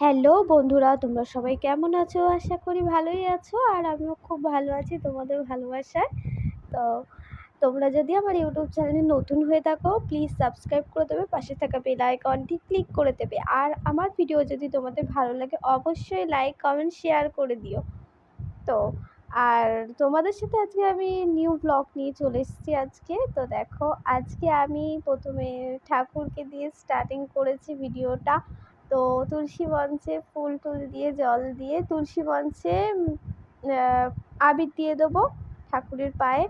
Hello বন্ধুরা, তোমরা সবাই কেমন আছো? আশা করি ভালোই আছো। আর আমিও খুব ভালো আছি তোমাদের ভালোবাসায়। তো তোমরা যদি আমার ইউটিউব চ্যানেলে নতুন হয়ে থাকো, প্লিজ সাবস্ক্রাইব করে দেবে, পাশে থাকা বেল আইকনটি ক্লিক করে দেবে। আর আমার ভিডিও যদি তোমাদের ভালো লাগে অবশ্যই লাইক কমেন্ট শেয়ার করে দিও। তো আর তোমাদের সাথে আজকে আমি নিউ ব্লগ নিয়ে চলে এসেছি আজকে। তো দেখো, আজকে আমি প্রথমে ঠাকুরকে দিয়ে স্টার্টিং করেছি ভিডিওটা। তো তুলসী মঞ্চে ফুল টুল দিয়ে জল দিয়ে তুলসী মঞ্চে আবির দিয়ে দেবো ঠাকুরের পায়ে।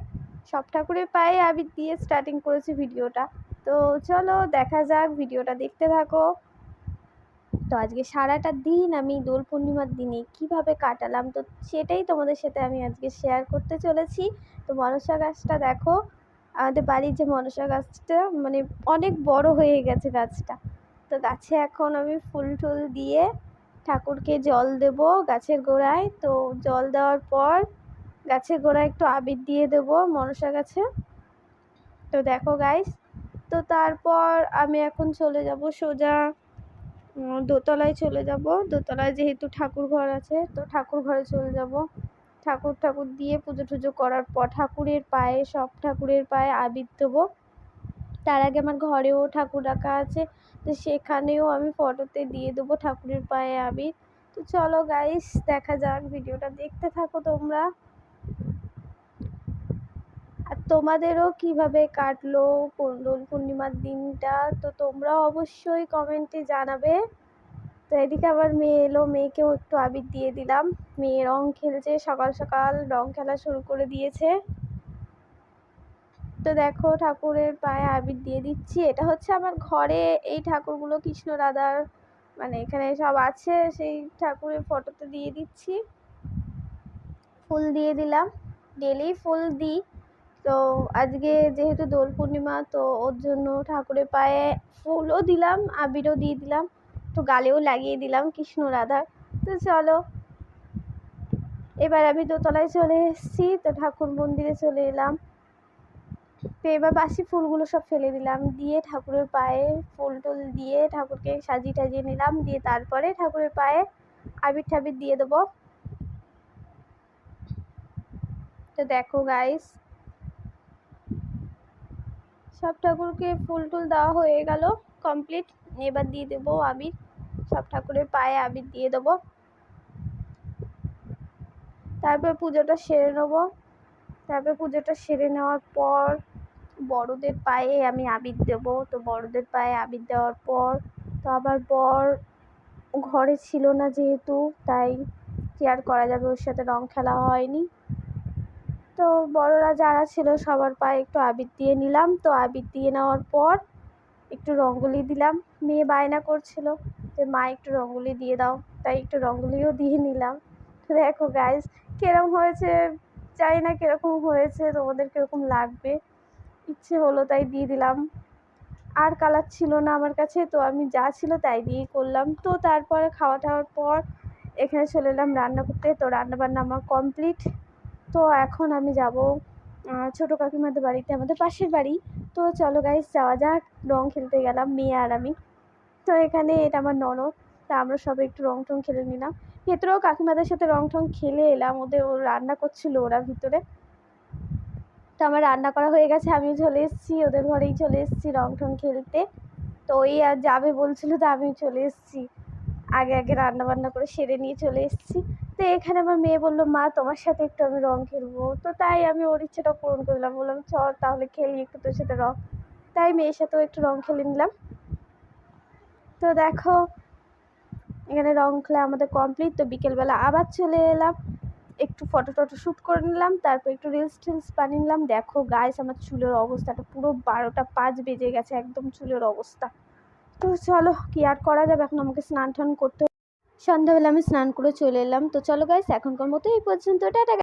সব ঠাকুরের পায়ে আবির দিয়ে স্টার্টিং করেছি ভিডিওটা। তো চলো দেখা যাক, ভিডিওটা দেখতে থাকো। তো আজকে সারাটা দিন আমি দোল পূর্ণিমার দিনে কিভাবে কাটালাম, তো সেটাই তোমাদের সাথে আমি আজকে শেয়ার করতে চলেছি। তো মনসা গাছটা দেখো, আমাদের বাড়ির যে মনসা গাছটা মানে অনেক বড় হয়ে গেছে গাছটা। তো গাছে এখন আমি ফুল টুল দিয়ে ঠাকুরকে জল দেব গাছের গোড়ায়। তো জল দেওয়ার পর গাছের গোড়ায় একটু আবির দিয়ে দেবো মনসা গাছে। তো দেখো গাইস, তো তারপর আমি এখন চলে যাব সোজা দোতলায় চলে যাব। দোতলায় যেহেতু ঠাকুর ঘর আছে, তো ঠাকুর ঘরে চলে যাব। ঠাকুর দিয়ে পুজো টুজো করার পর ঠাকুরের পায়ে, সব ঠাকুরের পায়ে আবির দেবো। তার আগে আমার ঘরেও ঠাকুর রাখা আছে, তো সেখানেও আমি ফটোতে দিয়ে দেবো ঠাকুরের পায়ে আবির। তো চলো গাইস, দেখা যাক, ভিডিওটা দেখতে থাকো তোমরা। আর তোমাদেরও কিভাবে কাটলো দোল পূর্ণিমার দিনটা, তো তোমরাও অবশ্যই কমেন্টে জানাবে। তো এদিকে আবার মেয়ে এলো, মেয়েকেও একটু আবির দিয়ে দিলাম। মেয়ে রং খেলছে, সকাল সকাল রং খেলা শুরু করে দিয়েছে। তো দেখো, ঠাকুরের পায়ে আবির দিয়ে দিচ্ছি। এটা হচ্ছে আমার ঘরে এই ঠাকুরগুলো কৃষ্ণ রাধার মানে এখানে সব আছে, সেই ঠাকুরের ফটোতে দিয়ে দিচ্ছি। ফুল দিয়ে দিলাম, ডেলি ফুল দিই। তো আজকে যেহেতু দোল পূর্ণিমা, তো ওর জন্য ঠাকুরের পায়ে ফুলও দিলাম, আবিরও দিয়ে দিলাম, তো গালেও লাগিয়ে দিলাম কৃষ্ণ রাধার। তো চলো, এবার আমি দোতলায় চলে এসেছি। তো ঠাকুর মন্দিরে চলে এলাম। তো এবার বাসি ফুলগুলো সব ফেলে দিলাম, দিয়ে ঠাকুরের পায়ে ফুল টুল দিয়ে ঠাকুরকে সাজিয়ে টাজিয়ে নিলাম, দিয়ে তারপরে ঠাকুরের পায়ে আবির ঠাবির দিয়ে দেবো। তো দেখো গাইস, সব ঠাকুরকে ফুল টুল দেওয়া হয়ে গেল, কমপ্লিট। এবার দিয়ে দেবো আবির, সব ঠাকুরের পায়ে আবির দিয়ে দেবো। তারপর পুজোটা সেরে নেবো। তারপর পুজোটা সেরে নেওয়ার পর বড়দের পায়ে আমি আবির দেবো। তো বড়দের পায়ে আবির দেওয়ার পর, তো আবার বর ঘরে ছিল না যেহেতু, তাই কি আর করা যাবে, ওর সাথে রং খেলা হয়নি। তো বড়রা যারা ছিল সবার পায়ে একটু আবির দিয়ে নিলাম। তো আবির দিয়ে নেওয়ার পর একটু রঙ্গোলি দিলাম। মেয়ে বায়না করছিল যে মা একটু রঙ্গোলি দিয়ে দাও, তাই একটু রঙ্গোলিও দিয়ে নিলাম। তো দেখো গাইস, কিরকম হয়েছে জানি না, কিরকম হয়েছে, তোমাদের কিরকম লাগবে। ইচ্ছে হলো তাই দিয়ে দিলাম। আর কালার ছিল না আমার কাছে, তো আমি যা ছিল তাই দিয়েই করলাম। তো তারপরে খাওয়া দাওয়ার পর এখানে চলে এলাম রান্না করতে। তো রান্না বান্না আমার কমপ্লিট। তো এখন আমি যাব ছোটো কাকিমাদের বাড়িতে, আমাদের পাশের বাড়ি। তো চলো গাইস যাওয়া যাক। রং খেলতে গেলাম মেয়ে আর আমি। তো এখানে এটা আমার ননদ, তা আমরা সবাই একটু রং টং খেলে নিলাম। ভেতরেও কাকিমাদের সাথে রং টং খেলে এলাম, ওদের রান্না করছিল ওরা ভিতরে। তো আমার রান্না করা হয়ে গেছে, আমি চলে এসেছি ওদের ঘরেই, চলে এসেছি রং টং খেলতে। তো ওই আর যাবে বলছিল, তো আমি চলে এসেছি আগে আগে রান্না বান্না করে সেরে নিয়ে চলে এসেছি। তো এখানে আমার মেয়ে বললো মা তোমার সাথে একটু আমি রং খেলবো। তো তাই আমি ওর ইচ্ছেটা পূরণ করলাম, বললাম চল তাহলে খেলি একটু তোর সাথে রং। তাই মেয়ের সাথেও একটু রং খেলে নিলাম। তো দেখো, এখানে রং খেলা আমাদের কমপ্লিট। তো বিকেলবেলা আবার চলে এলাম, একটু ফটো টটো শ্যুট করে নিলাম, তারপর একটু রিলস টিলস বানিয়ে নিলাম। দেখো গাইস, আমার চুলের অবস্থাটা পুরো 12টা 5 বেজে গেছে, একদম চুলের অবস্থা। তো চলো, কি আর করা যাবে, এখন আমাকে স্নান টান করতে। সন্ধ্যাবেলা আমি স্নান করে চলে এলাম। তো চলো গাইস, এখনকার মতো এই পর্যন্ত, টাটা।